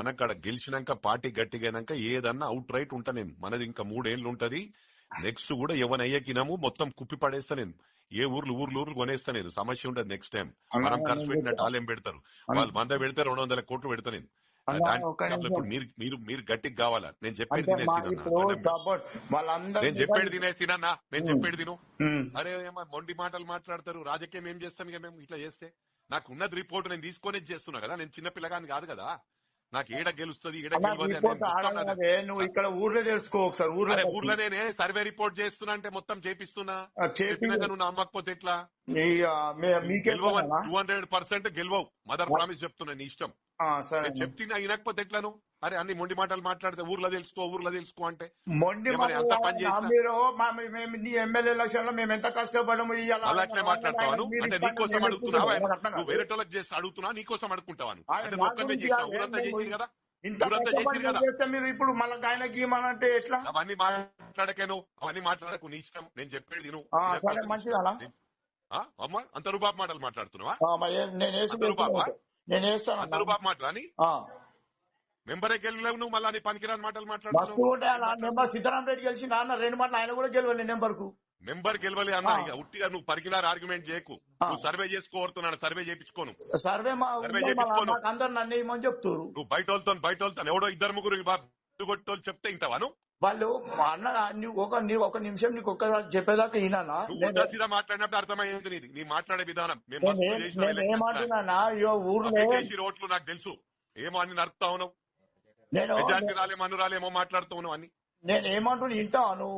మనకాడ గెలిచినాక పార్టీ గట్టిగైనాక ఏదన్నా out right ఉంటా నేను. మనది ఇంకా 3 ఏళ్ళు ఉంటది. నెక్స్ట్ కూడా ఎవనయ్యకినాము మొత్తం కుప్పి పడేస్తా నేను. ఏ ఊర్లు కొనేస్తా నేను. సమస్య ఉండదు నెక్స్ట్ టైం. మనం ఖర్చు పెట్టినట్టు వాళ్ళేం పెడతారు, వాళ్ళు 100 పెడితే 200 కోట్లు పెడతా నేను. ఇప్పుడు మీరు గట్టికి కావాలా? నేను చెప్పేది తినేసినా, నేను చెప్పేది తినేసినా, నేను చెప్పేది తిను. అరే ఏమో మొండి మాటలు మాట్లాడతారు. రాజకీయం ఏం చేస్తాను ఇక మేము ఇట్లా చేస్తే? నాకు ఉన్నది రిపోర్ట్ నేను తీసుకొని చేస్తున్నా కదా. నేను చిన్న పిల్లగాని కాదు కదా. నాకు ఏడ గెలుస్తుంది ఈడ నువ్వు ఇక్కడ ఊర్లో తెలుసుకో ఒకసారి. ఊర్లో నేనే సర్వే రిపోర్ట్ చేస్తున్నా అంటే మొత్తం చేపిస్తున్నా. చెప్పినాక నువ్వు నమ్మకపోతే ఎట్లా? 200% గెలవవు. మదర్ ప్రామిస్ చెప్తున్నా, నీ ఇష్టం. చెప్తున్నా వినకపోతే ఎట్లా నువ్వు? అరే అన్ని మొండి మాటలు మాట్లాడితే ఊర్లో తెలుసుకో అంటే మొండి అంత పని చేసిన ఎమ్మెల్యే ఎలక్షన్ లో మేము ఎంత కష్టపడము. అలా అట్లే మాట్లాడతావాను అంటే నీకోసం అడుగుతున్నావా? నువ్వు వేరే వాళ్ళకి చేసి అడుగుతున్నా, నీకోసం అడుగుకుంటావాను అంటే ఒక్కనే చేసిన ఊరంతా చేసింది కదా. మీరు ఇప్పుడు మళ్ళీ ఆయనకి ఇవ్వమంటే ఎట్లా? అవన్నీ మాట్లాడకేను, అవన్నీ మాట్లాడకు, నీ ఇష్టం. నేను చెప్పేది నువ్వు మంచిది. అమ్మా అంత రూపాపు మాటలు మాట్లాడుతున్నావా? నేను వేస్తాను అంత రూపాపు మాటలు అని మెంబరే గెలవలేవు నువ్వు. మళ్ళీ పనికిరాని మాటలు మాట్లాడుతున్నావు. సీతారాం రెడ్డి గెలిచి నాన్న 2 మాటలు ఆయన కూడా గెలవాలి. మెంబర్ గెలవాలి అన్న. ఇక ఉట్టిగా నువ్వు పరికినారు ఆర్గ్యుమెంట్ చేయకు. నువ్వు సర్వే చేసుకోరుతున్నాను, సర్వే చేయించుకోను. సర్వే అందరు నన్ను ఏమని చెప్తారు. నువ్వు బయట వెళ్తాను ఎవడో 2-3 కొట్టోళ్ళు చెప్తే ఇంటవాను. వాళ్ళు అన్న ఒక నిమిషం నీకు ఒక్కసారి చెప్పేదాకా ఈయన మాట్లాడినప్పుడు అర్థమయ్యేది నీది. నీ మాట్లాడే విధానం. ఏమంటున్నా ఊర్లో ఓట్లు నాకు తెలుసు. ఏమో అని నడుపుతా ఉన్నావు. రాలేమో మాట్లాడుతూ ఉన్నావు అని. నేను ఏమంటున్నా వింటాను.